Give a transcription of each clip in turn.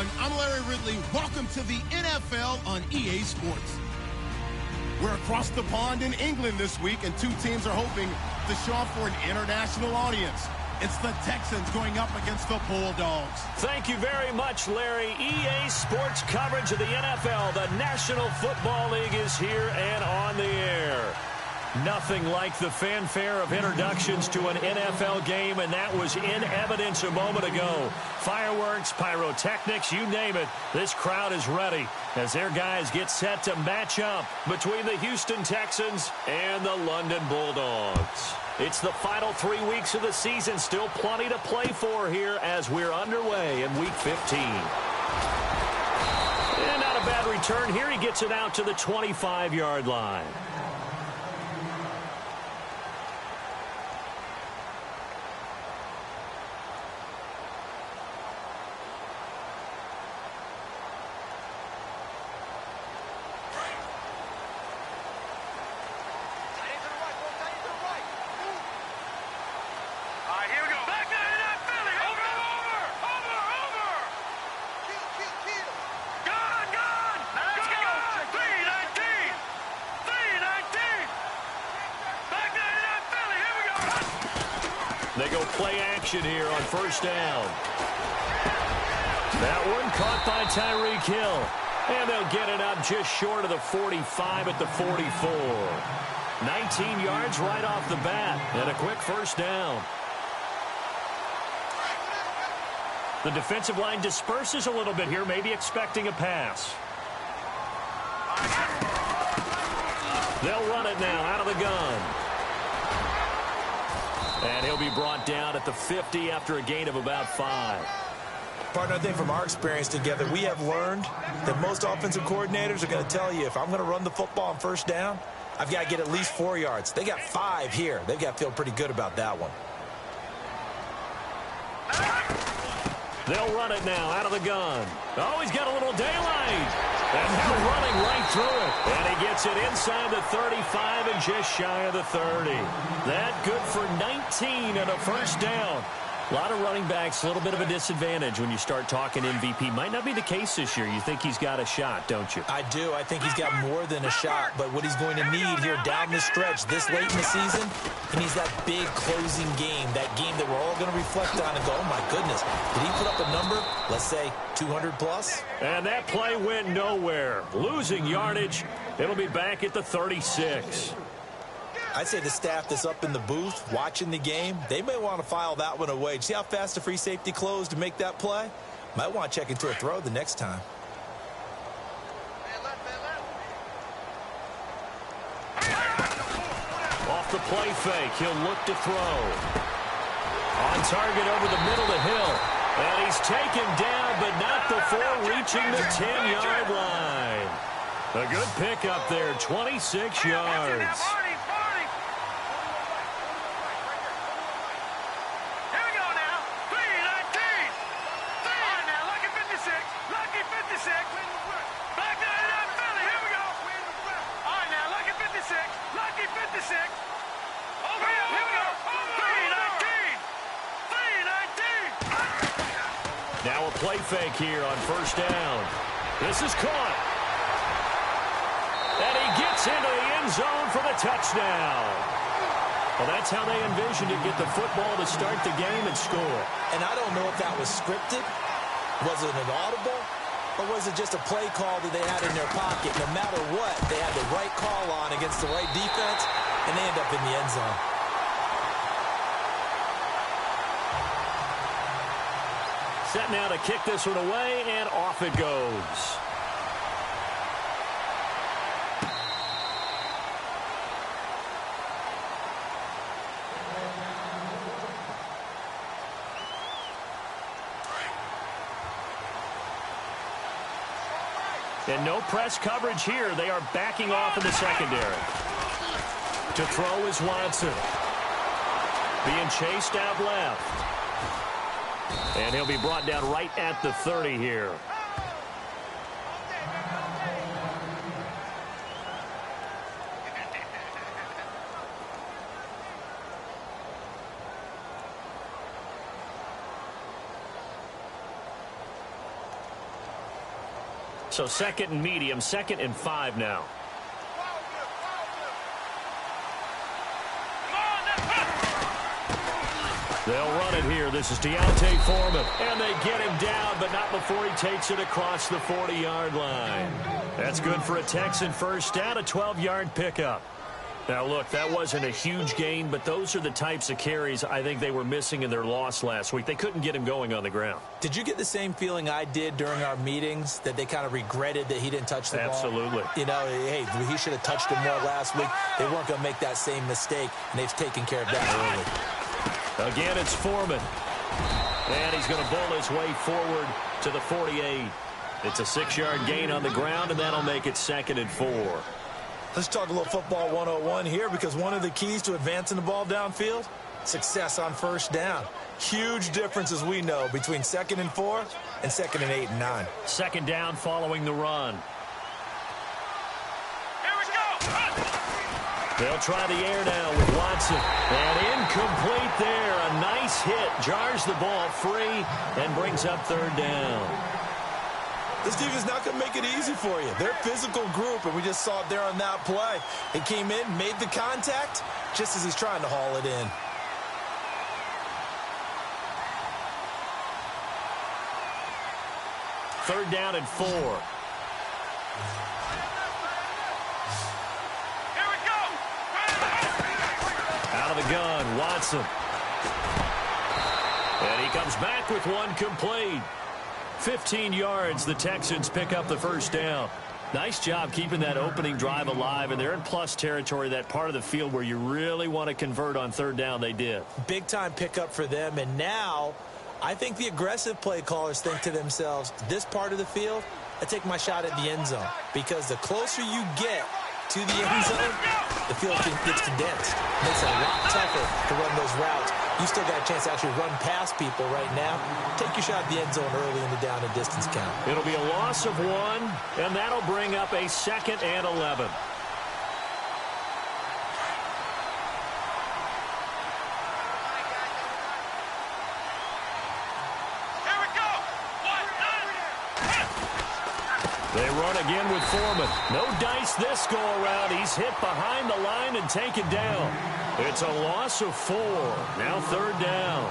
everyone. I'm Larry Ridley. Welcome to the NFL on EA Sports. We're across the pond in England this week, and two teams are hoping to show off for an international audience. It's the Texans going up against the Bulldogs. Thank you very much, Larry. EA Sports coverage of the NFL. The National Football League is here and on the air. Nothing like the fanfare of introductions to an NFL game, and that was in evidence a moment ago. Fireworks, pyrotechnics, you name it. This crowd is ready as their guys get set to match up between the Houston Texans and the London Bulldogs. It's the final 3 weeks of the season. Still plenty to play for here as we're underway in Week 15. And not a bad return here. He gets it out to the 25-yard line. They go play action here on first down. That one caught by Tyreek Hill. And they'll get it up just short of the 45 at the 44. 19 yards right off the bat. And a quick first down. The defensive line disperses a little bit here, maybe expecting a pass. They'll run it now out of the gun. And he'll be brought down at the 50 after a gain of about 5. Partner, I think from our experience together, we have learned that most offensive coordinators are going to tell you, if I'm going to run the football on first down, I've got to get at least 4 yards. They got 5 here. They've got to feel pretty good about that one. They'll run it now out of the gun. Oh, he's got a little daylight. And now running right through it. And he gets it inside the 35 and just shy of the 30. That good for 19 and a first down. A lot of running backs, a little bit of a disadvantage when you start talking MVP. Might not be the case this year. You think he's got a shot, don't you? I do. I think he's got more than a shot. But what he's going to need here down the stretch this late in the season, he needs that big closing game, that game that we're all going to reflect on and go, oh, my goodness, did he put up a number, let's say, 200 plus? And that play went nowhere. Losing yardage. It'll be back at the 36. I'd say the staff that's up in the booth watching the game, they may want to file that one away. See how fast the free safety closed to make that play? Might want to check into a throw the next time. Off the play fake, he'll look to throw. On target over the middle to Hill. And he's taken down, but not before reaching the 10-yard line. A good pickup there, 26 yards. Now a play fake here on first down. This is caught. And he gets into the end zone for the touchdown. Well, that's how they envisioned it, get the football to start the game and score. And I don't know if that was scripted. Was it an audible? Or was it just a play call that they had in their pocket? No matter what, they had the right call on against the right defense, and they end up in the end zone. Set now to kick this one away, and off it goes. And no press coverage here. They are backing off in the secondary. To throw is Watson. Being chased out left. And he'll be brought down right at the 30 here. So 2nd and medium, 2nd and 5 now. They'll run it here. This is Deontay Foreman. And they get him down, but not before he takes it across the 40-yard line. That's good for a Texan first down, a 12-yard pickup. Now, look, that wasn't a huge gain, but those are the types of carries I think they were missing in their loss last week. They couldn't get him going on the ground. Did you get the same feeling I did during our meetings, that they kind of regretted that he didn't touch the ball? Absolutely. You know, hey, he should have touched him more last week. They weren't going to make that same mistake, and they've taken care of that early. Again, it's Foreman. And he's going to bowl his way forward to the 48. It's a 6-yard gain on the ground, and that'll make it 2nd and 4. Let's talk a little football 101 here, because one of the keys to advancing the ball downfield, success on first down. Huge difference, as we know, between 2nd and 4 and 2nd and 8 and 9. 2nd down following the run. Here we go. They'll try the air now with Watson. And incomplete there. A nice hit. Jars the ball free and brings up 3rd down. This team is not going to make it easy for you. They're a physical group, and we just saw it there on that play. He came in, made the contact, just as he's trying to haul it in. Third down and 4. Here we go. Out of the gun, Watson. And he comes back with one complete. 15 yards, the Texans pick up the first down. Nice job keeping that opening drive alive, and they're in plus territory, that part of the field where you really want to convert on 3rd down. They did. Big-time pickup for them, and now I think the aggressive play callers think to themselves, this part of the field, I take my shot at the end zone, because the closer you get to the end zone, the field gets condensed. It makes it a lot tougher to run those routes. You still got a chance to actually run past people right now. Take your shot at the end zone early in the down and distance count. It'll be a loss of 1, and that'll bring up a 2nd and 11. Here we go. They run again with Foreman. No dice this go around. He's hit behind the line and taken down. It's a loss of 4. Now 3rd down.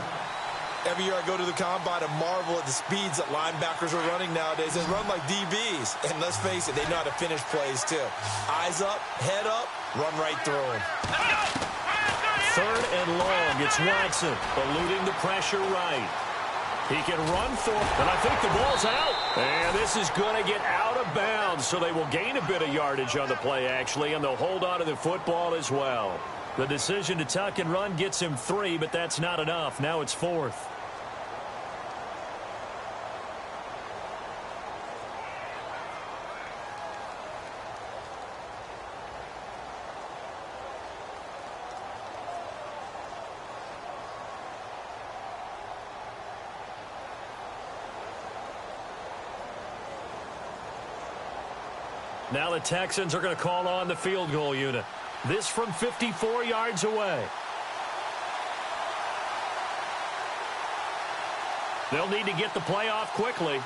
Every year I go to the combine and marvel at the speeds that linebackers are running nowadays. They run like DBs. And let's face it, they know how to finish plays too. Eyes up, head up, run right through them. 3rd and long. It's Watson eluding the pressure right. He can run for it, and I think the ball's out. And this is going to get out of bounds, so they will gain a bit of yardage on the play, actually, and they'll hold on to the football as well. The decision to tuck and run gets him 3, but that's not enough. Now it's 4th. Now the Texans are going to call on the field goal unit. This from 54 yards away. They'll need to get the play off quickly.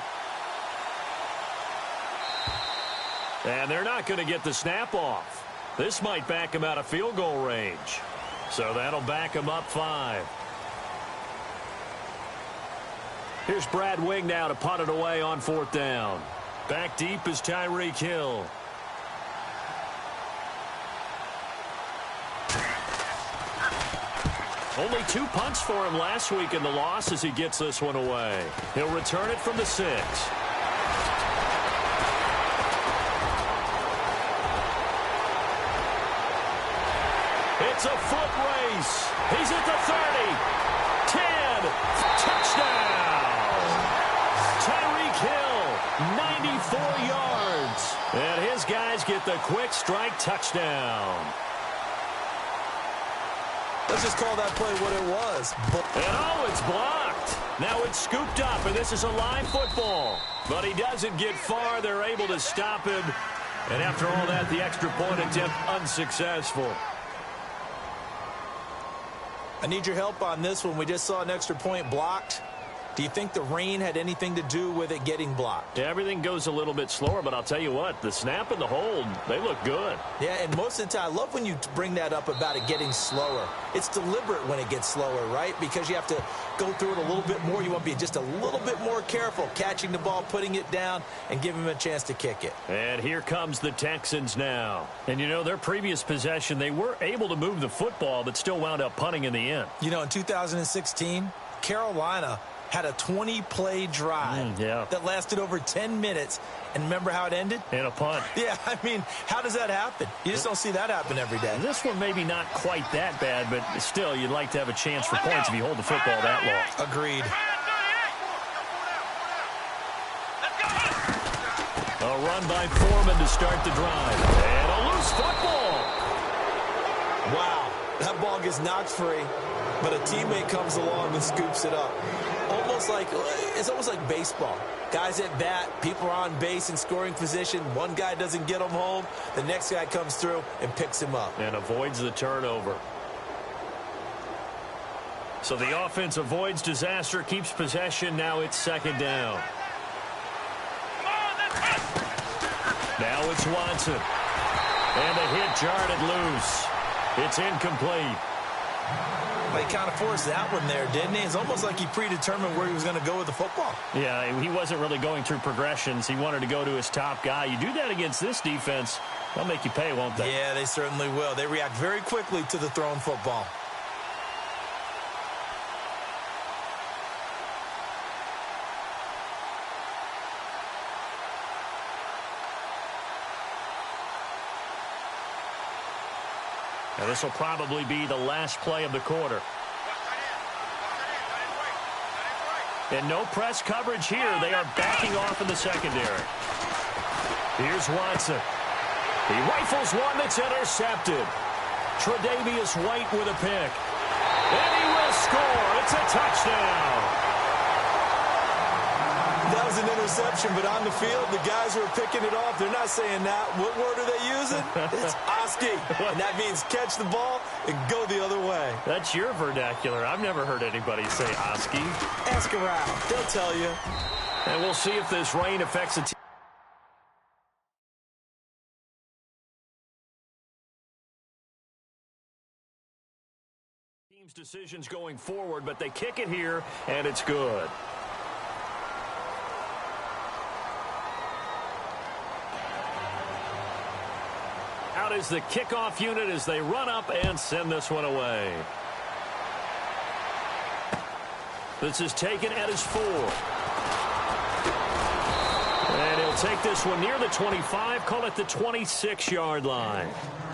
And they're not going to get the snap off. This might back him out of field goal range. So that'll back him up 5. Here's Brad Wing now to punt it away on 4th down. Back deep is Tyreek Hill. Only 2 punts for him last week in the loss as he gets this one away. He'll return it from the 6. It's a foot race. He's at the 30. 10. Touchdown. Tyreek Hill, 94 yards. And his guys get the quick strike touchdown. Let's just call that play what it was. And oh, it's blocked. Now it's scooped up, and this is a live football. But he doesn't get far. They're able to stop him. And after all that, the extra point attempt unsuccessful. I need your help on this one. We just saw an extra point blocked. Do you think the rain had anything to do with it getting blocked? Yeah, everything goes a little bit slower, but I'll tell you what, the snap and the hold, they look good. Yeah, and most of the time, I love when you bring that up about it getting slower. It's deliberate when it gets slower, right? Because you have to go through it a little bit more. You want to be just a little bit more careful catching the ball, putting it down, and giving him a chance to kick it. And here comes the Texans now. And, you know, their previous possession, they were able to move the football, but still wound up punting in the end. You know, in 2016, Carolina had a 20-play drive that lasted over 10 minutes. And remember how it ended? In a punt. Yeah, I mean, how does that happen? You just don't see that happen every day. This one maybe not quite that bad, but still, you'd like to have a chance for points if you hold the football that long. Agreed. A run by Foreman to start the drive. And a loose football. Wow, that ball gets knocked free, but a teammate comes along and scoops it up. It's almost like baseball. Guys at bat, people are on base in scoring position. One guy doesn't get him home. The next guy comes through and picks him up. And avoids the turnover. So the offense avoids disaster, keeps possession. Now it's second down. Now it's Watson. And a hit jarred it loose. It's incomplete. He kind of forced that one there, didn't he? It's almost like he predetermined where he was going to go with the football. Yeah, he wasn't really going through progressions. He wanted to go to his top guy. You do that against this defense, they'll make you pay, won't they? Yeah, they certainly will. They react very quickly to the thrown football. Now, this will probably be the last play of the quarter. And no press coverage here. They are backing off in the secondary. Here's Watson. He rifles one that's intercepted. Tre'Davious White with a pick. And he will score. It's a touchdown. That was an interception, but on the field, the guys who are picking it off, they're not saying that. What word are they using? It's Oski. And that means catch the ball and go the other way. That's your vernacular. I've never heard anybody say Oski. Ask around. They'll tell you. And we'll see if this rain affects the team. Team's decisions going forward, but they kick it here, and it's good. Out is the kickoff unit as they run up and send this one away. This is taken at his 4. And he'll take this one near the 25, call it the 26-yard line.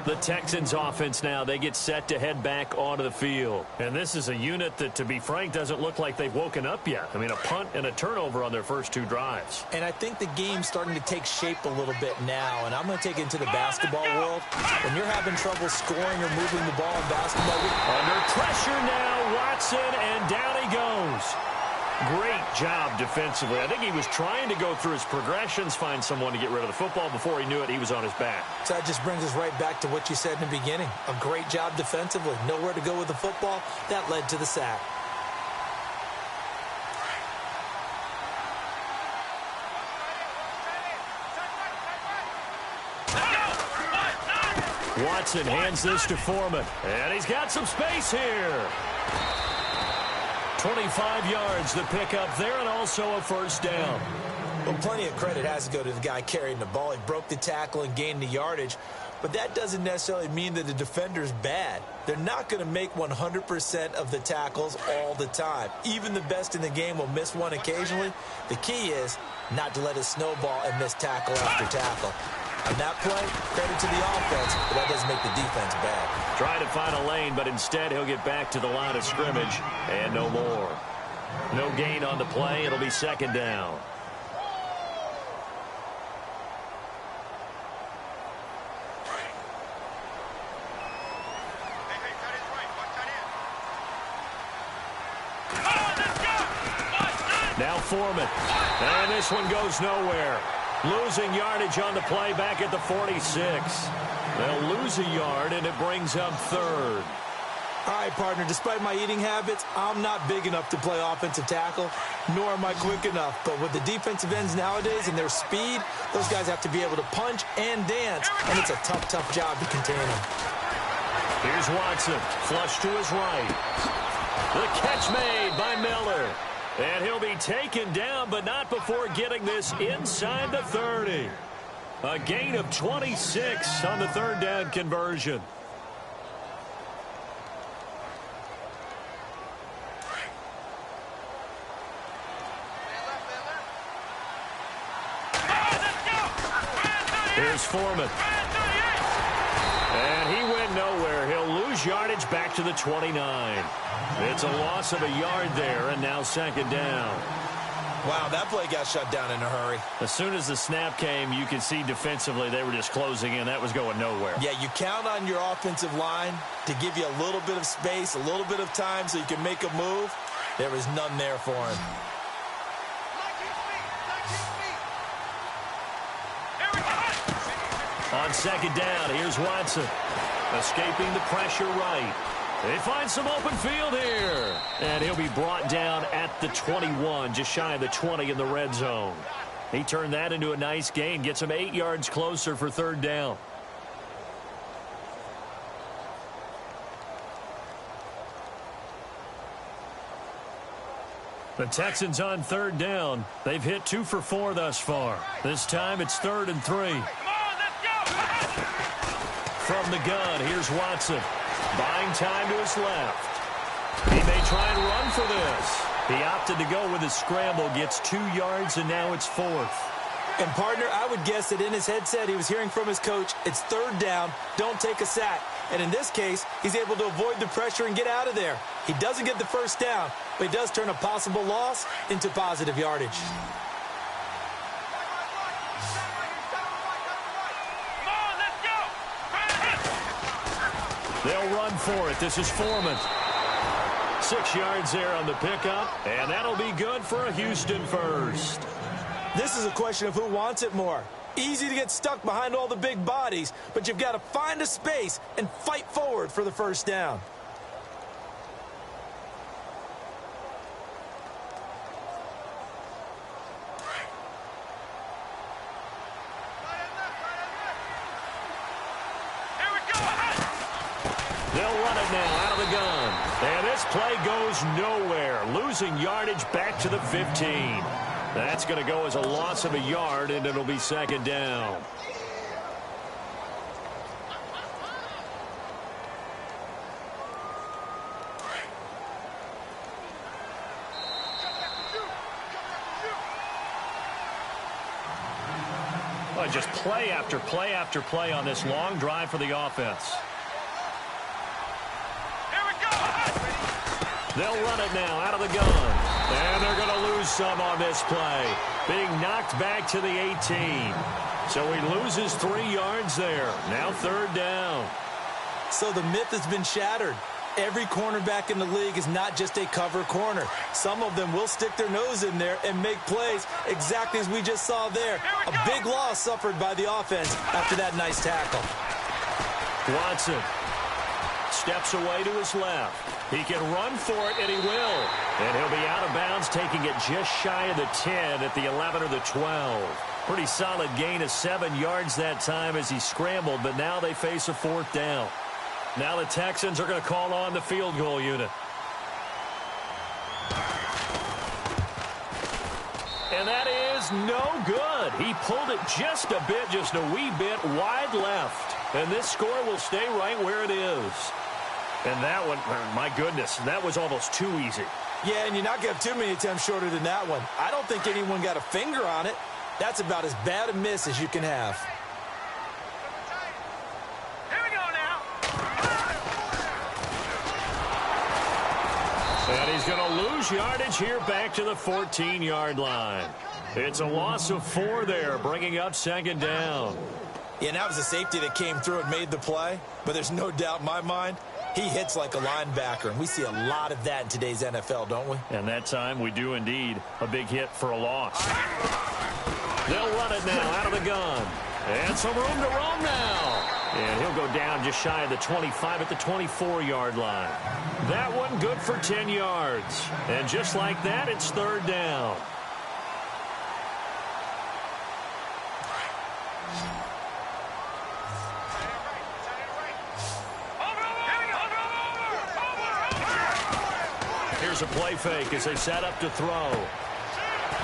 The Texans offense now, they get set to head back onto the field. And this is a unit that, to be frank, doesn't look like they've woken up yet. I mean, a punt and a turnover on their first 2 drives. And I think the game's starting to take shape a little bit now. And I'm going to take it into the basketball world. When you're having trouble scoring or moving the ball in basketball. Under pressure now, Watson, and down he goes. Great job defensively. I think he was trying to go through his progressions, find someone to get rid of the football. Before he knew it, he was on his back. So that just brings us right back to what you said in the beginning. A great job defensively. Nowhere to go with the football. That led to the sack. Watson hands this to Foreman. And he's got some space here. 25 yards the pickup there, and also a first down. Well, plenty of credit has to go to the guy carrying the ball. He broke the tackle and gained the yardage. But that doesn't necessarily mean that the defender's bad. They're not going to make 100% of the tackles all the time. Even the best in the game will miss one occasionally. The key is not to let it snowball and miss tackle after tackle. On that play, credit to the offense, but that doesn't make the defense bad. Trying to find a lane, but instead he'll get back to the line of scrimmage, and no more. No gain on the play. It'll be second down. Now Foreman. And this one goes nowhere. Losing yardage on the play back at the 46. They'll lose a yard, and it brings up third. All right, partner, despite my eating habits, I'm not big enough to play offensive tackle, nor am I quick enough. But with the defensive ends nowadays and their speed, those guys have to be able to punch and dance, and it's a tough, tough job to contain them. Here's Watson, flush to his right. The catch made by Miller. And he'll be taken down, but not before getting this inside the 30. A gain of 26 on the third down conversion. Here's Foreman. And he went nowhere. He'll lose yardage back to the 29. It's a loss of a yard there, and now second down. Wow, that play got shut down in a hurry. As soon as the snap came, you could see defensively they were just closing in. That was going nowhere. Yeah, you count on your offensive line to give you a little bit of space, a little bit of time so you can make a move. There was none there for him. On second down, here's Watson. Escaping the pressure right. They find some open field here. And he'll be brought down at the 21, just shy of the 20 in the red zone. He turned that into a nice gain, gets him 8 yards closer for third down. The Texans on third down. They've hit 2 for 4 thus far. This time it's 3rd and 3. From the gun, here's Watson. Buying time to his left. He may try and run for this. He opted to go with his scramble, gets 2 yards, and now it's 4th. And, partner, I would guess that in his headset he was hearing from his coach, it's third down, don't take a sack. And in this case, he's able to avoid the pressure and get out of there. He doesn't get the first down, but he does turn a possible loss into positive yardage. They'll run for it. This is Foreman. 6 yards there on the pickup, and that'll be good for a Houston first. This is a question of who wants it more. Easy to get stuck behind all the big bodies, but you've got to find a space and fight forward for the first down. They'll run it now out of the gun. And this play goes nowhere. Losing yardage back to the 15. That's going to go as a loss of a yard, and it'll be second down. Well, just play after play after play on this long drive for the offense. They'll run it now out of the gun. And they're going to lose some on this play. Being knocked back to the 18. So he loses 3 yards there. Now third down. So the myth has been shattered. Every cornerback in the league is not just a cover corner. Some of them will stick their nose in there and make plays exactly as we just saw there. A big loss suffered by the offense after that nice tackle. Watson steps away to his left. He can run for it, and he will. And he'll be out of bounds, taking it just shy of the 10 at the 11 or the 12. Pretty solid gain of 7 yards that time as he scrambled, but now they face a 4th down. Now the Texans are going to call on the field goal unit. And that is no good. He pulled it just a bit, just a wee bit wide left. And this score will stay right where it is. And that one, my goodness, that was almost too easy. Yeah, and you're not going to have too many attempts shorter than that one. I don't think anyone got a finger on it. That's about as bad a miss as you can have. Here we go now. And he's going to lose yardage here back to the 14-yard line. It's a loss of 4 there, bringing up second down. Yeah, and that was a safety that came through and made the play. But there's no doubt in my mind, he hits like a linebacker, and we see a lot of that in today's NFL, don't we? And that time we do indeed. A big hit for a loss. They'll run it now out of the gun. And some room to roam now. And he'll go down just shy of the 25 at the 24-yard line. That one good for 10 yards. And just like that, it's third down. Here's a play fake as they set up to throw.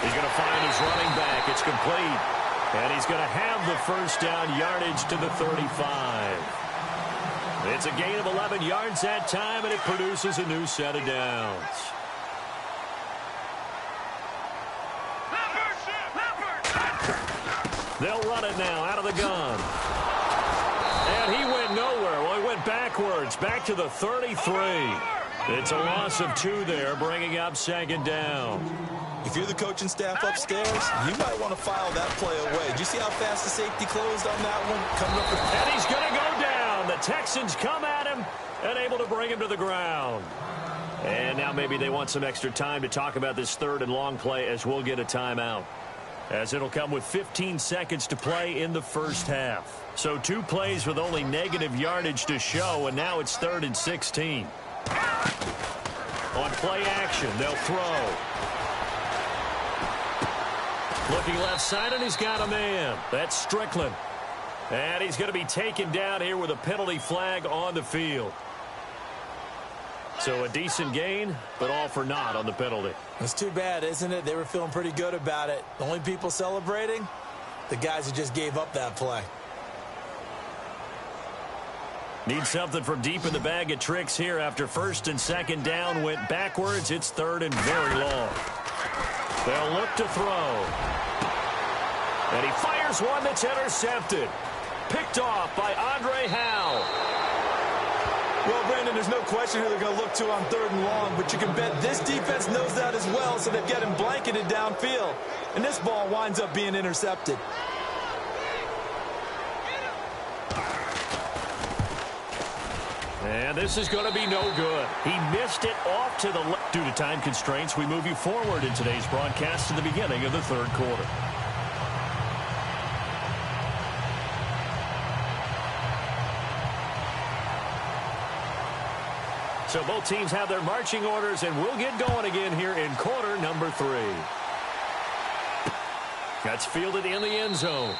He's going to find his running back. It's complete. And he's going to have the first down yardage to the 35. It's a gain of 11 yards that time, and it produces a new set of downs. They'll run it now out of the gun. And he went nowhere. Well, he went backwards, back to the 33. It's a loss of 2 there, bringing up second down. If you're the coaching staff upstairs, you might want to file that play away. Did you see how fast the safety closed on that one? Coming up with... And he's going to go down. The Texans come at him and able to bring him to the ground. And now maybe they want some extra time to talk about this third and long play as we'll get a timeout. As it'll come with 15 seconds to play in the first half. So 2 plays with only negative yardage to show, and now it's 3rd and 16. On play action, they'll throw. Looking left side, and he's got a man. That's Strickland. And he's going to be taken down here with a penalty flag on the field. So a decent gain, but all for naught on the penalty. It's too bad, isn't it? They were feeling pretty good about it. The only people celebrating, the guys who just gave up that play. Need something from deep in the bag of tricks here after 1st and 2nd down went backwards. It's 3rd and very long. They'll look to throw. And he fires one that's intercepted. Picked off by Andre Howe. Well, Brandon, there's no question who they're going to look to on 3rd and long, but you can bet this defense knows that as well, so they've got him blanketed downfield. And this ball winds up being intercepted. And this is going to be no good. He missed it off to the left. Due to time constraints, we move you forward in today's broadcast to the beginning of the 3rd quarter. So both teams have their marching orders, and we'll get going again here in quarter number 3. That's fielded in the end zone.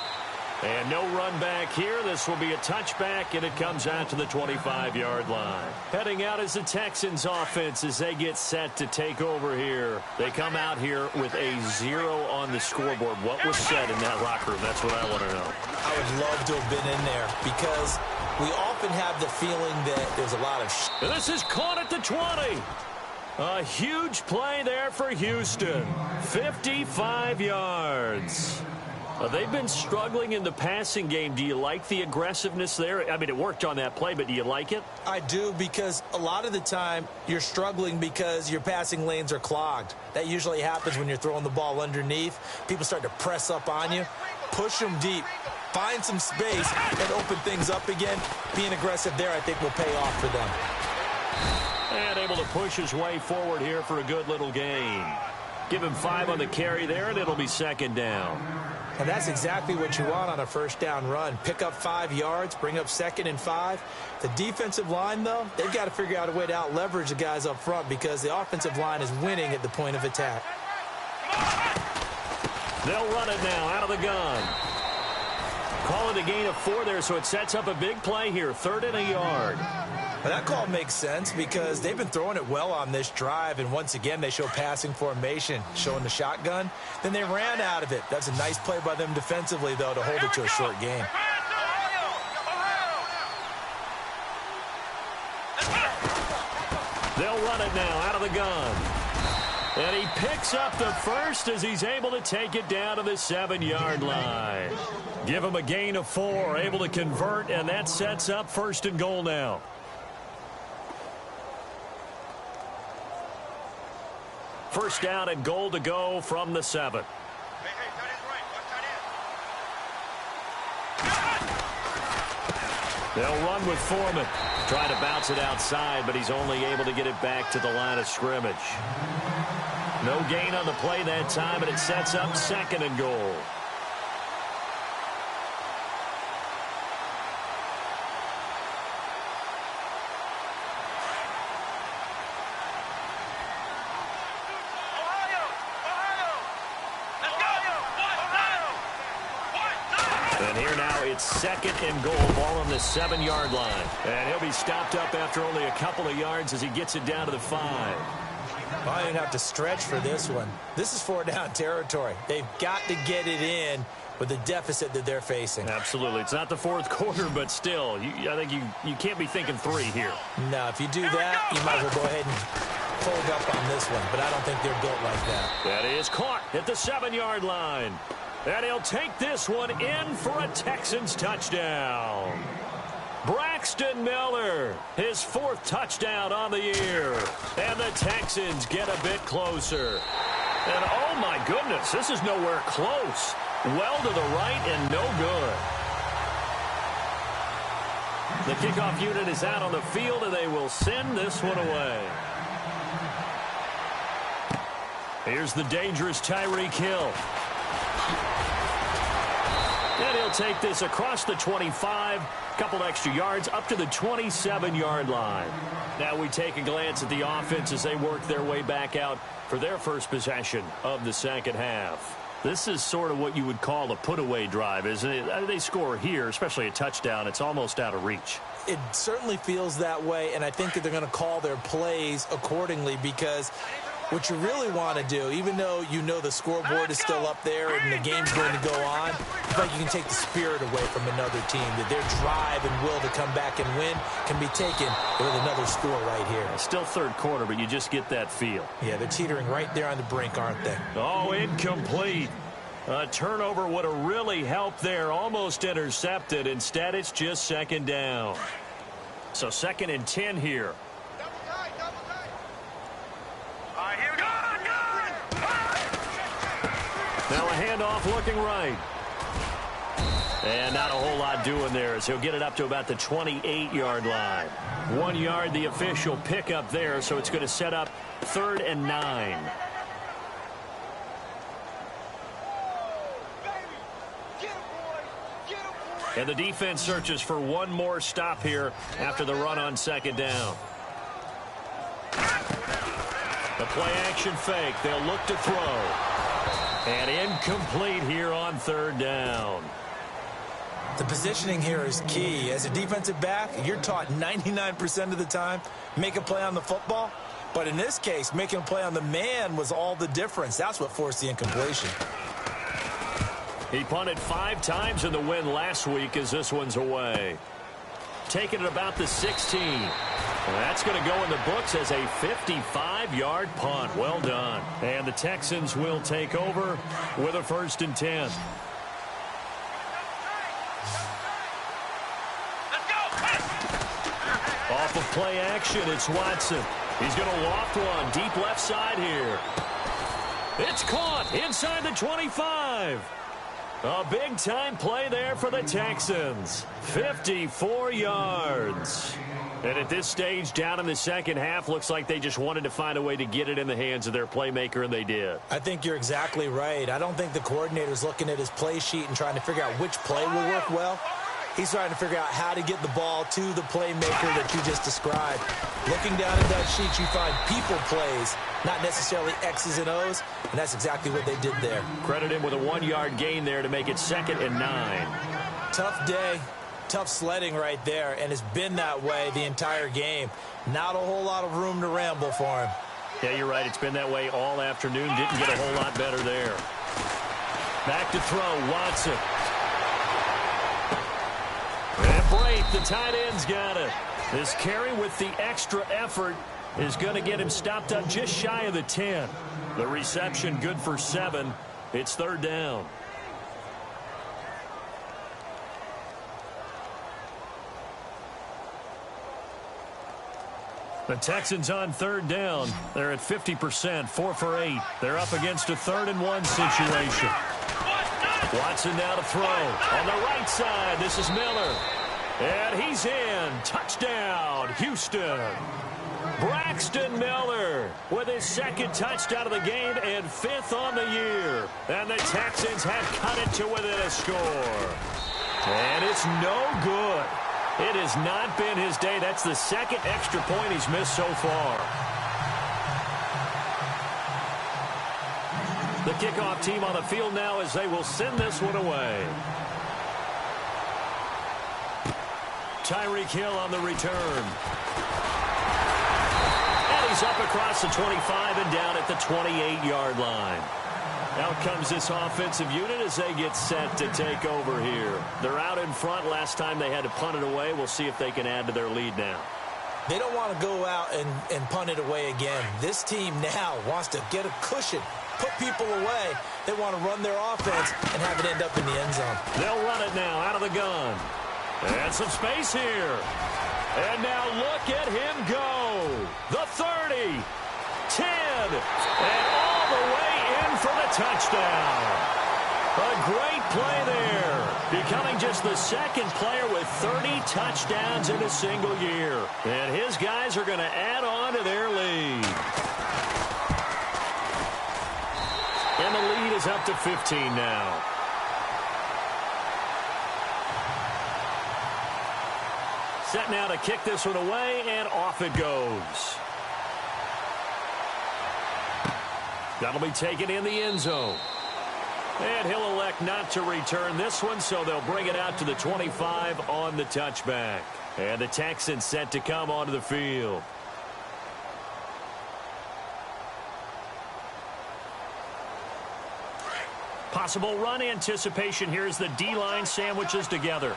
And no run back here. This will be a touchback, and it comes out to the 25-yard line. Heading out is the Texans offense as they get set to take over here. They come out here with a 0 on the scoreboard. What was said in that locker room? That's what I want to know. I would love to have been in there because we often have the feeling that there's a lot of And this is caught at the 20. A huge play there for Houston. 55 yards. They've been struggling in the passing game. Do you like the aggressiveness there? I mean, it worked on that play, but do you like it? I do, because a lot of the time you're struggling because your passing lanes are clogged. That usually happens when you're throwing the ball underneath. People start to press up on you. Push them deep. Find some space and open things up again. Being aggressive there, I think, will pay off for them. And able to push his way forward here for a good little gain. Give him 5 on the carry there, and it'll be 2nd down. And that's exactly what you want on a 1st down run. Pick up 5 yards, bring up 2nd and 5. The defensive line, though, they've got to figure out a way to out-leverage the guys up front because the offensive line is winning at the point of attack. They'll run it now out of the gun. Call it a gain of 4 there, so it sets up a big play here. 3rd and a yard. Well, that call makes sense because they've been throwing it well on this drive, and once again they show passing formation, showing the shotgun. Then they ran out of it. That's a nice play by them defensively, though, to hold it to a short game. They'll run it now out of the gun. And he picks up the first as he's able to take it down to the 7-yard line. Give him a gain of 4, able to convert, and that sets up 1st and goal now. First down and goal to go from the 7. They'll run with Foreman. Trying to bounce it outside, but he's only able to get it back to the line of scrimmage. No gain on the play that time, and it sets up 2nd and goal. And here now it's 2nd and goal, ball on the 7-yard line. And he'll be stopped up after only a couple of yards as he gets it down to the 5. I didn't have to stretch for this one. This is 4-down territory. They've got to get it in with the deficit that they're facing. Absolutely. It's not the 4th quarter, but still, I think you can't be thinking 3 here. No, if you do that, you might as well go ahead and fold up on this one, but I don't think they're built like that. That is caught at the 7-yard line. And he'll take this one in for a Texans touchdown. Braxton Miller, his 4th touchdown on the year. And the Texans get a bit closer. And oh my goodness, this is nowhere close. Well to the right and no good. The kickoff unit is out on the field and they will send this one away. Here's the dangerous Tyreek Hill. And he'll take this across the 25, couple extra yards up to the 27-yard line. Now we take a glance at the offense as they work their way back out for their first possession of the second half. This is sort of what you would call a put-away drive, isn't it? They score here, especially a touchdown. It's almost out of reach. It certainly feels that way, and I think that they're going to call their plays accordingly because what you really want to do, even though you know the scoreboard is still up there and the game's going to go on, it's like you can take the spirit away from another team, that their drive and will to come back and win can be taken with another score right here. Still 3rd quarter, but you just get that feel. Yeah, they're teetering right there on the brink, aren't they? Oh, incomplete. A turnover would have really helped there. Almost intercepted. Instead, it's just 2nd down. So 2nd and 10 here. Now a handoff looking right. And not a whole lot doing there as he'll get it up to about the 28-yard line. 1 yard, the official pickup there, so it's going to set up 3rd and 9. And the defense searches for one more stop here after the run on 2nd down. The play action fake. They'll look to throw. And incomplete here on 3rd down. The positioning here is key. As a defensive back, you're taught 99% of the time, make a play on the football. But in this case, making a play on the man was all the difference. That's what forced the incompletion. He punted 5 times in the win last week as this one's away. Taking it about the 16. That's going to go in the books as a 55-yard punt. Well done. And the Texans will take over with a 1st and 10. Off of play action, it's Watson. He's going to loft one deep left side here. It's caught inside the 25. A big-time play there for the Texans. 54 yards. And at this stage, down in the second half, looks like they just wanted to find a way to get it in the hands of their playmaker, and they did. I think you're exactly right. I don't think the coordinator's looking at his play sheet and trying to figure out which play will work well. He's trying to figure out how to get the ball to the playmaker that you just described. Looking down at that sheet, you find people plays, not necessarily X's and O's, and that's exactly what they did there. Credit him with a 1-yard gain there to make it 2nd and 9. Tough day. Tough sledding right there, and it's been that way the entire game. Not a whole lot of room to ramble for him. Yeah, you're right. It's been that way all afternoon. Didn't get a whole lot better there. Back to throw, Watson. And Brate, the tight end's got it. This carry with the extra effort is going to get him stopped up just shy of the 10. The reception good for 7. It's 3rd down. The Texans on 3rd down. They're at 50%, 4 for 8. They're up against a 3rd and 1 situation. Watson now to throw. On the right side, this is Miller. And he's in. Touchdown, Houston. Braxton Miller with his 2nd touchdown of the game and 5th on the year. And the Texans have cut it to within a score. And it's no good. It has not been his day. That's the 2nd extra point he's missed so far. The kickoff team on the field now as they will send this one away. Tyreek Hill on the return. And he's up across the 25 and down at the 28-yard line. Out comes this offensive unit as they get set to take over here. They're out in front. Last time they had to punt it away. We'll see if they can add to their lead now. They don't want to go out and punt it away again. This team now wants to get a cushion, put people away. They want to run their offense and have it end up in the end zone. They'll run it now out of the gun. And some space here. And now look at him go. The 30, 10, and all the way in for the touchdown. A great play there. Becoming just the second player with 30 touchdowns in a single year. And his guys are going to add on to their lead. And the lead is up to 15 now. Set now to kick this one away, and off it goes. That'll be taken in the end zone. And he'll elect not to return this one, so they'll bring it out to the 25 on the touchback. And the Texans set to come onto the field. Possible run anticipation here as the D-line sandwiches together.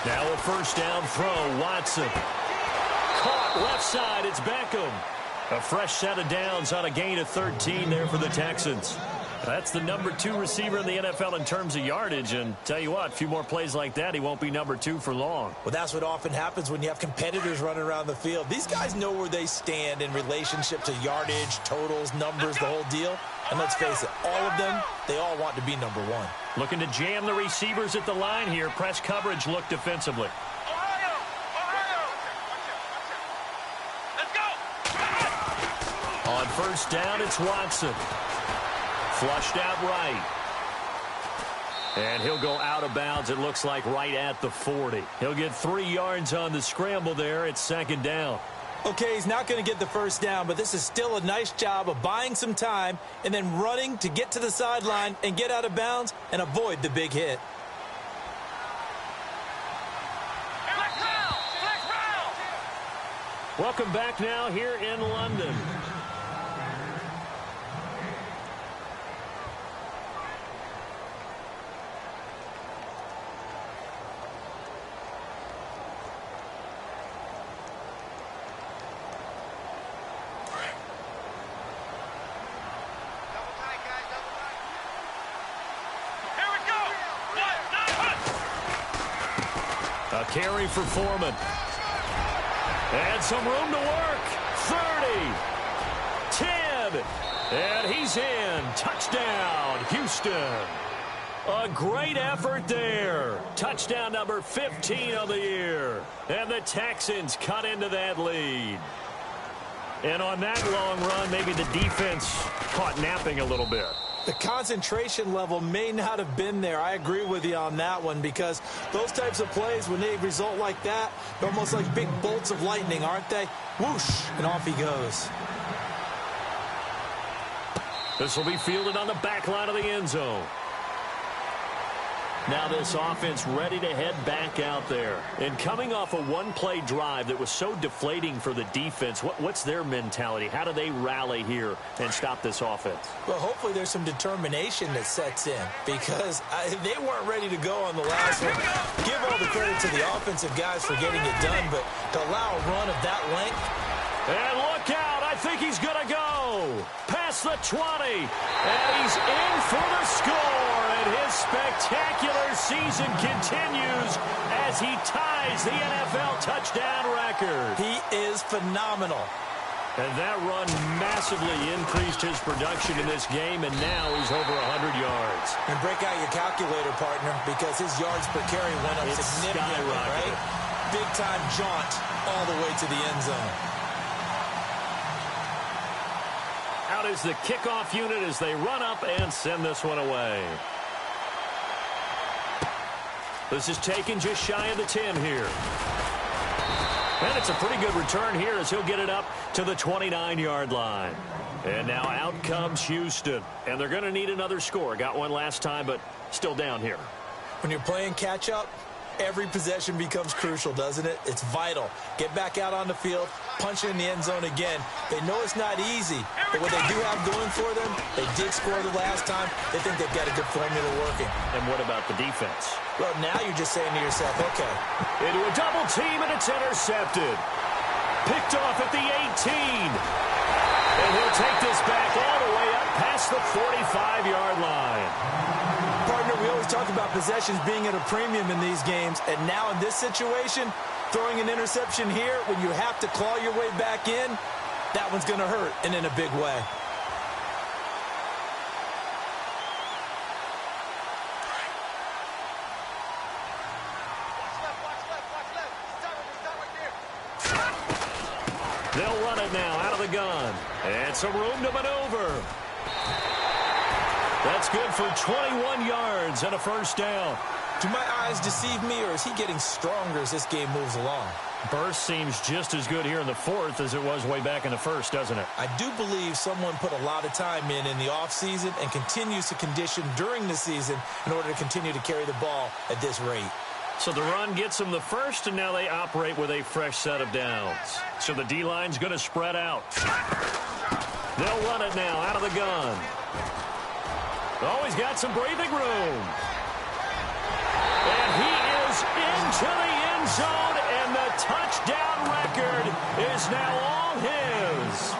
Now a first down throw, Watson. Caught left side, it's Beckham. A fresh set of downs on a gain of 13 there for the Texans. That's the number 2 receiver in the NFL in terms of yardage, and tell you what, a few more plays like that, he won't be number 2 for long. Well, that's what often happens when you have competitors running around the field. These guys know where they stand in relationship to yardage, totals, numbers, the whole deal. And let's face it, all of them, they all want to be number 1. Looking to jam the receivers at the line here. Press coverage look defensively. On first down, it's Watson. Flushed out right. And he'll go out of bounds, it looks like, right at the 40. He'll get 3 yards on the scramble there. It's second down. Okay, he's not going to get the first down, but this is still a nice job of buying some time and then running to get to the sideline and get out of bounds and avoid the big hit. Welcome back now here in London. A carry for Foreman. And some room to work. 30. 10. And he's in. Touchdown, Houston. A great effort there. Touchdown number 15 of the year. And the Texans cut into that lead. And on that long run, maybe the defense caught napping a little bit. The concentration level may not have been there. I agree with you on that one, because those types of plays, when they result like that, they're almost like big bolts of lightning, aren't they? Whoosh, and off he goes. This will be fielded on the back line of the end zone. Now this offense ready to head back out there. And coming off a one-play drive that was so deflating for the defense, what's their mentality? How do they rally here and stop this offense? Well, hopefully there's some determination that sets in, because they weren't ready to go on the last one. Give all the credit to the offensive guys for getting it done, but to allow a run of that length. And look out, I think he's going to go. Past the 20, and he's in for the score. And his spectacular season continues as he ties the NFL touchdown record. He is phenomenal. And that run massively increased his production in this game, and now he's over 100 yards. And break out your calculator, partner, because his yards per carry went up significantly, right? Big-time jaunt all the way to the end zone. Out is the kickoff unit as they run up and send this one away. This is taken just shy of the 10 here. And it's a pretty good return here as he'll get it up to the 29-yard line. And now out comes Houston. And they're going to need another score. Got one last time, but still down here. When you're playing catch-up, every possession becomes crucial, doesn't it? It's vital. Get back out on the field, punch it in the end zone again. They know it's not easy, but what they do have going for them, they did score the last time. They think they've got a good formula working. And what about the defense? Well, now you're just saying to yourself, okay. Into a double team, and it's intercepted. Picked off at the 18. And he'll take this back all the way up past the 45-yard line. Partner, we always talk about possessions being at a premium in these games, and now in this situation, throwing an interception here when you have to claw your way back in, that one's going to hurt, and in a big way. They'll run it now out of the gun. And some room to maneuver. That's good for 21 yards and a first down. Do my eyes deceive me, or is he getting stronger as this game moves along? Burst seems just as good here in the fourth as it was way back in the first, doesn't it? I do believe someone put a lot of time in the offseason and continues to condition during the season in order to continue to carry the ball at this rate. So the run gets them the first, and now they operate with a fresh set of downs. So the D-line's going to spread out. They'll run it now out of the gun. Always got some breathing room. And he is into the end zone, and the touchdown record is now all his.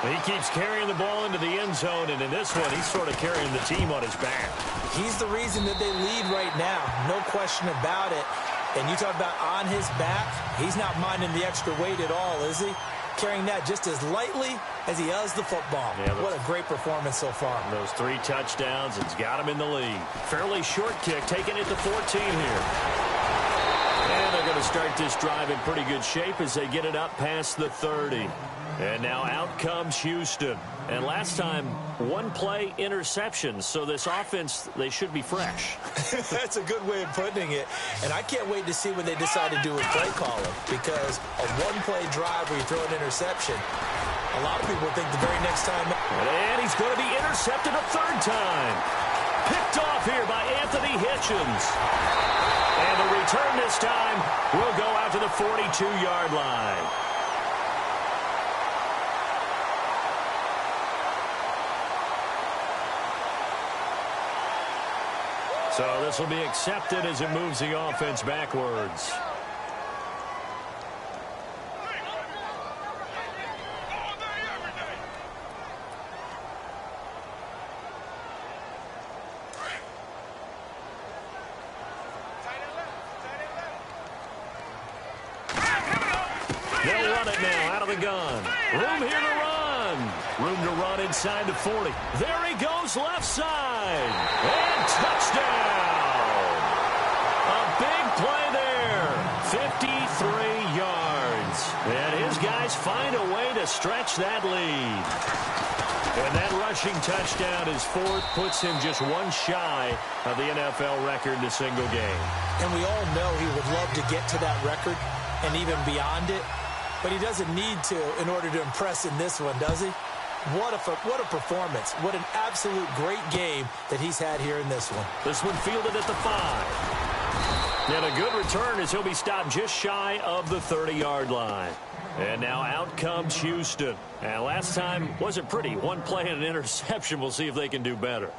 He keeps carrying the ball into the end zone, and in this one, he's sort of carrying the team on his back. He's the reason that they lead right now, no question about it. And you talk about on his back, he's not minding the extra weight at all, is he? Carrying that just as lightly as he does the football. Yeah, what a great performance so far. Those 3 touchdowns, it's got him in the lead. Fairly short kick, taking it to 14 here. And they're going to start this drive in pretty good shape as they get it up past the 30. And now out comes Houston. And last time, 1-play interception. So this offense, they should be fresh. That's a good way of putting it. And I can't wait to see what they decide to do with play calling. Because a 1-play drive where you throw an interception, a lot of people think the very next time. And he's going to be intercepted a 3rd time. Picked off here by Anthony Hitchens. And the return this time will go out to the 42-yard line. So this will be accepted as it moves the offense backwards. They'll run it now out of the gun. Room here to run. Room to run inside the 40. There he goes left side. And touchdown. A big play there. 53 yards. And his guys find a way to stretch that lead. And that rushing touchdown, his 4th, puts him just one shy of the NFL record in a single game. And we all know he would love to get to that record and even beyond it. But he doesn't need to in order to impress in this one, does he? What a performance. What an absolute great game that he's had here in this one. This one fielded at the 5. And a good return as he'll be stopped just shy of the 30-yard line. And now out comes Houston. And last time wasn't pretty. 1 play and an interception. We'll see if they can do better.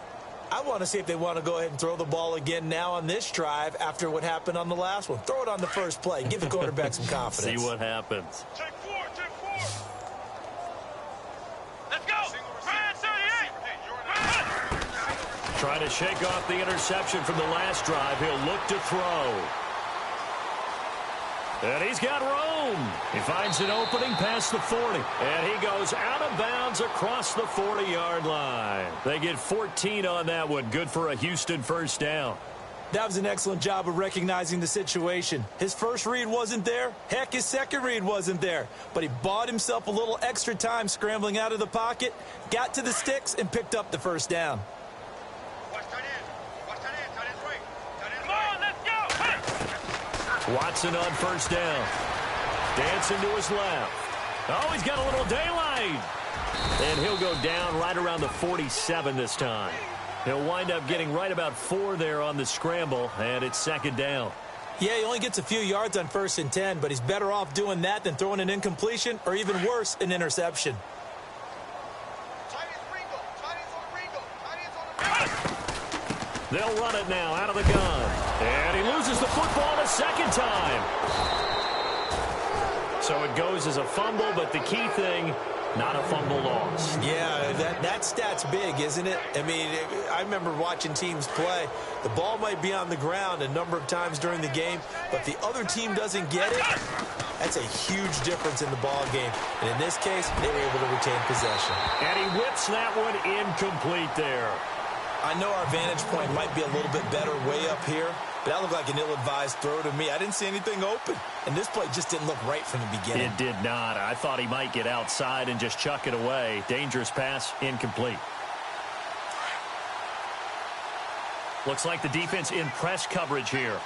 I want to see if they want to go ahead and throw the ball again now on this drive after what happened on the last one. Throw it on the first play. Give the quarterback some confidence. See what happens. Take 4. Let's go. Man 38. Trying to shake off the interception from the last drive. He'll look to throw. And he's got room. He finds an opening past the 40. And he goes out of bounds across the 40-yard line. They get 14 on that one. Good for a Houston first down. That was an excellent job of recognizing the situation. His first read wasn't there. Heck, his second read wasn't there. But he bought himself a little extra time scrambling out of the pocket, got to the sticks, and picked up the first down. Watson on first down. Dancing to his left. Oh, he's got a little daylight. And he'll go down right around the 47 this time. He'll wind up getting right about 4 there on the scramble, and it's second down. Yeah, he only gets a few yards on 1st and 10, but he's better off doing that than throwing an incompletion or even worse, an interception. They'll run it now out of the gun. And he loses the football a second time. So it goes as a fumble, but the key thing, not a fumble loss. Yeah, that stat's big, isn't it? I mean, I remember watching teams play. The ball might be on the ground a number of times during the game, but the other team doesn't get it. That's a huge difference in the ball game. And in this case, they were able to retain possession. And he whips that one incomplete there. I know our vantage point might be a little bit better way up here, but that looked like an ill-advised throw to me. I didn't see anything open, and this play just didn't look right from the beginning. It did not. I thought he might get outside and just chuck it away. Dangerous pass, incomplete. Looks like the defense in press coverage here.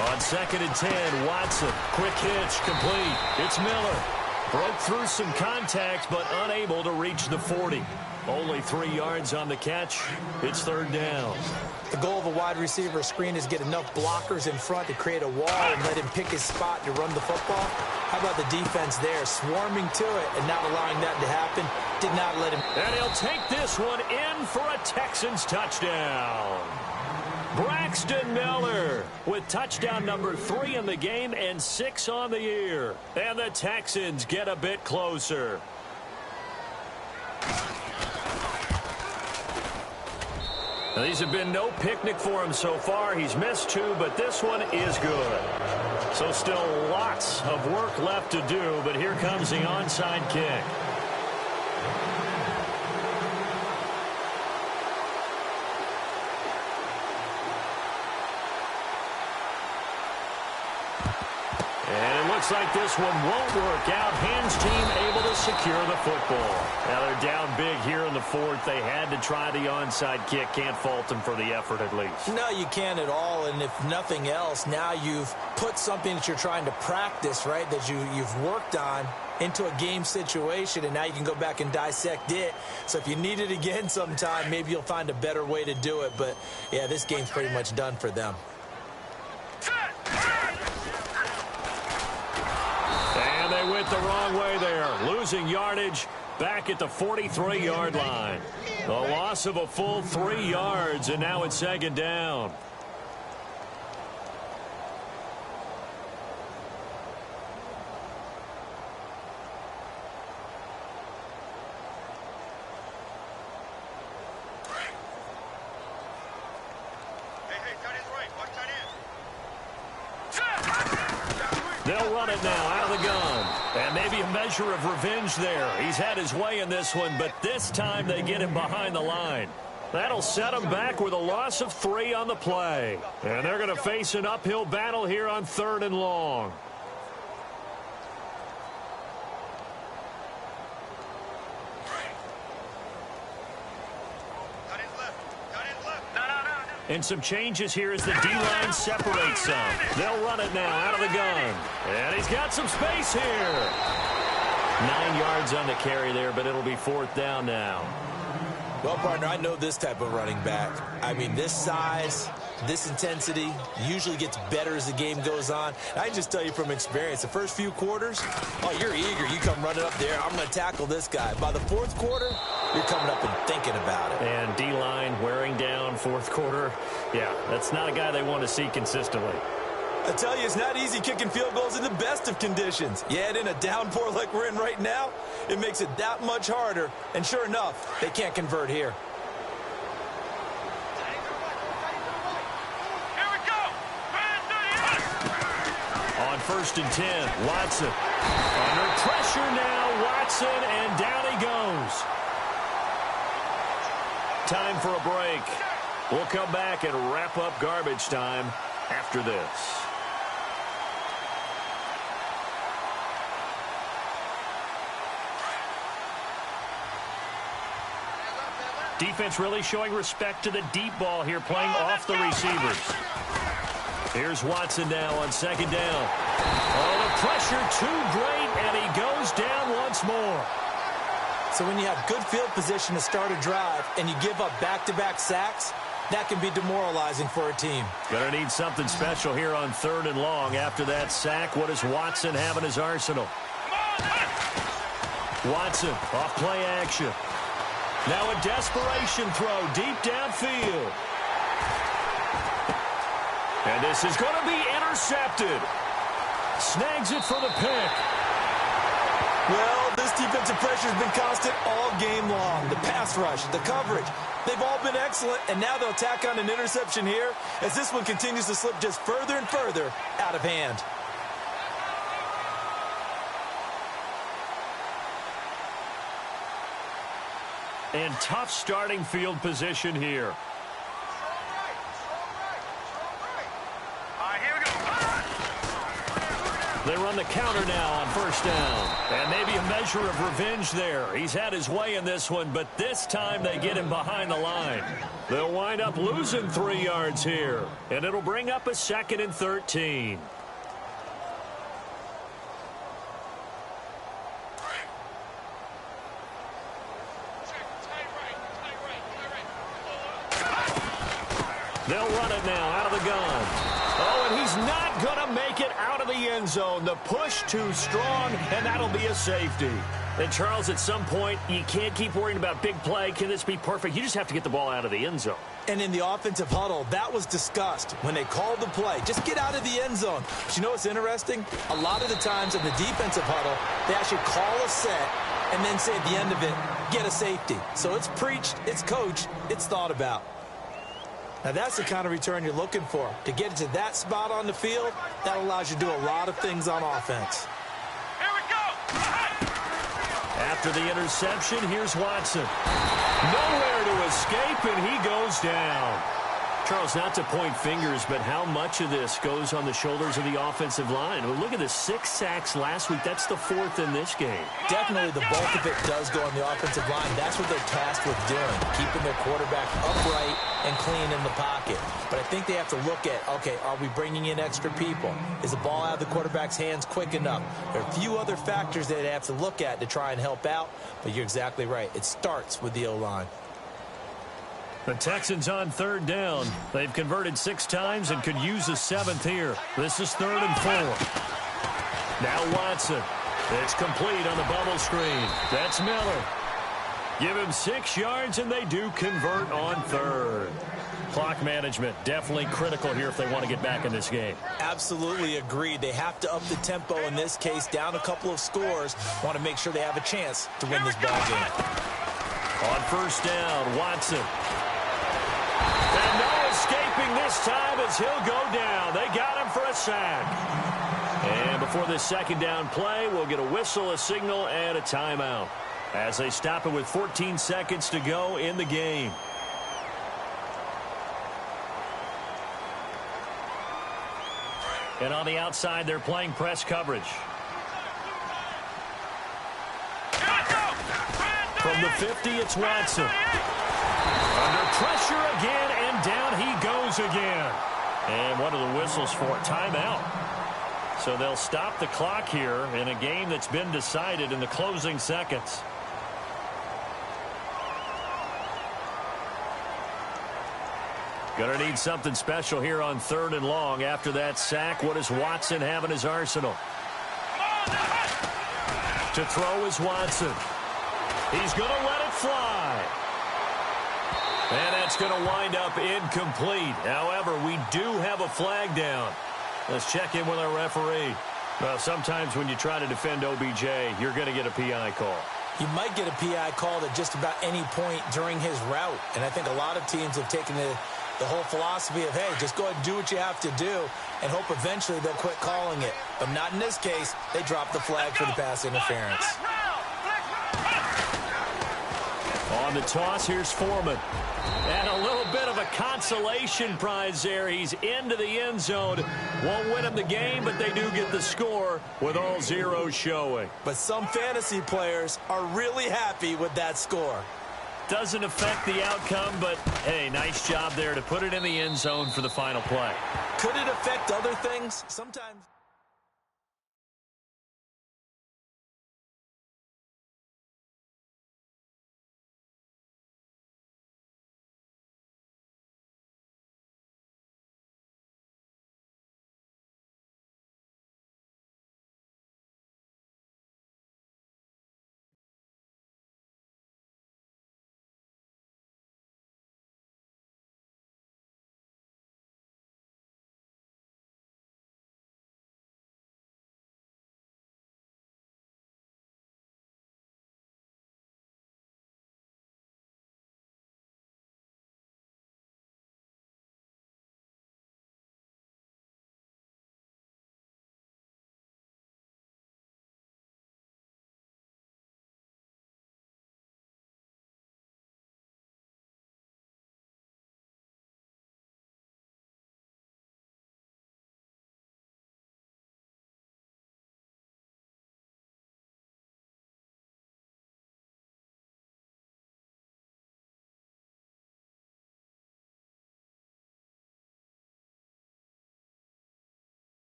On 2nd and 10, Watson. Quick hitch, complete. It's Miller. Broke through some contact, but unable to reach the 40. Only 3 yards on the catch. It's third down. The goal of a wide receiver screen is get enough blockers in front to create a wall and let him pick his spot to run the football. How about the defense there, swarming to it and not allowing that to happen? Did not let him. And he'll take this one in for a Texans touchdown. Braxton Miller with touchdown number 3 in the game and 6 on the year. And the Texans get a bit closer. Now, these have been no picnic for him so far. He's missed 2, but this one is good. So still lots of work left to do, but here comes the onside kick. Looks like this one won't work out. Hands team able to secure the football. Now they're down big here in the 4th. They had to try the onside kick. Can't fault them for the effort at least. No, you can't at all. And if nothing else, now you've put something that you're trying to practice, right, that you've worked on into a game situation, and now you can go back and dissect it. So if you need it again sometime, maybe you'll find a better way to do it. But, yeah, this game's pretty much done for them. And they went the wrong way there. Losing yardage back at the 43-yard line. The loss of a full 3 yards, and now it's 2nd down. They'll run it now out of the gun. And maybe a measure of revenge there. He's had his way in this one, but this time they get him behind the line. That'll set him back with a loss of 3 on the play. And they're going to face an uphill battle here on 3rd and long. And some changes here as the D-line separates some. They'll run it now out of the gun. And he's got some space here. 9 yards on the carry there, but it'll be 4th down now. Well, partner, I know this type of running back. I mean, this size, this intensity usually gets better as the game goes on. I can just tell you from experience, the first few quarters, oh, you're eager. You come running up there. I'm going to tackle this guy. By the 4th quarter, you're coming up and thinking about it. And D-line wearing down 4th quarter. Yeah, that's not a guy they want to see consistently. I tell you, it's not easy kicking field goals in the best of conditions. You add in a downpour like we're in right now, it makes it that much harder. And sure enough, they can't convert here. Here we go. On 1st and 10, Watson. Under pressure now, Watson, and down he goes. Time for a break. We'll come back and wrap up garbage time after this. Defense really showing respect to the deep ball here, playing off the receivers. Here's Watson now on second down. Oh, the pressure too great, and he goes down once more. So when you have good field position to start a drive and you give up back-to-back sacks, that can be demoralizing for a team. Gonna need something special here on 3rd and long. After that sack, what does Watson have in his arsenal? Watson off play action. Now a desperation throw deep downfield. And this is going to be intercepted. Snags it for the pick. Well, this defensive pressure has been constant all game long. The pass rush, the coverage, they've all been excellent, and now they'll tack on an interception here as this one continues to slip just further and further out of hand. And tough starting field position here. They run the counter now on 1st down. And maybe a measure of revenge there. He's had his way in this one, but this time they get him behind the line. They'll wind up losing 3 yards here. And it'll bring up a 2nd and 13. They'll run it now out of the gun. Oh, and he's not going to make it out of the end zone. The push too strong, and that'll be a safety. And, Charles, at some point, you can't keep worrying about big play. Can this be perfect? You just have to get the ball out of the end zone. And in the offensive huddle, that was discussed when they called the play. Just get out of the end zone. But you know what's interesting? A lot of the times in the defensive huddle, they actually call a set and then say at the end of it, get a safety. So it's preached, it's coached, it's thought about. Now, that's the kind of return you're looking for. To get to that spot on the field, that allows you to do a lot of things on offense. Here we go. After the interception, here's Watson. Nowhere to escape, and he goes down. Charles, not to point fingers, but how much of this goes on the shoulders of the offensive line? Well, look at the 6 sacks last week. That's the 4th in this game. Definitely the bulk of it does go on the offensive line. That's what they're tasked with doing, keeping their quarterback upright and clean in the pocket. But I think they have to look at, okay, are we bringing in extra people? Is the ball out of the quarterback's hands quick enough? There are a few other factors that they have to look at to try and help out, but you're exactly right. It starts with the O-line. The Texans on 3rd down. They've converted 6 times and could use a 7th here. This is 3rd and 4. Now Watson. It's complete on the bubble screen. That's Miller. Give him 6 yards, and they do convert on 3rd. Clock management definitely critical here if they want to get back in this game. Absolutely agreed. They have to up the tempo in this case, down a couple of scores. Want to make sure they have a chance to win this ball game. On 1st down, Watson. And no escaping this time as he'll go down. They got him for a sack. And before this 2nd down play, we'll get a whistle, a signal, and a timeout as they stop it with 14 seconds to go in the game. And on the outside, they're playing press coverage. From the 50, it's Watson. Under pressure again, and down he goes again. And what are the whistles for? Timeout. So they'll stop the clock here in a game that's been decided in the closing seconds. Gonna need something special here on 3rd and long. After that sack, what does Watson have in his arsenal? To throw is Watson. He's gonna let it fly. And that's going to wind up incomplete. However, we do have a flag down. Let's check in with our referee. Well, sometimes when you try to defend OBJ, you're going to get a PI call. You might get a PI call at just about any point during his route. And I think a lot of teams have taken the whole philosophy of, hey, just go ahead and do what you have to do and hope eventually they'll quit calling it. But not in this case. They dropped the flag for the pass interference. On the toss, here's Foreman. And a little bit of a consolation prize there. He's into the end zone. Won't win him the game, but they do get the score with all zeros showing. But some fantasy players are really happy with that score. Doesn't affect the outcome, but, hey, nice job there to put it in the end zone for the final play. Could it affect other things? Sometimes.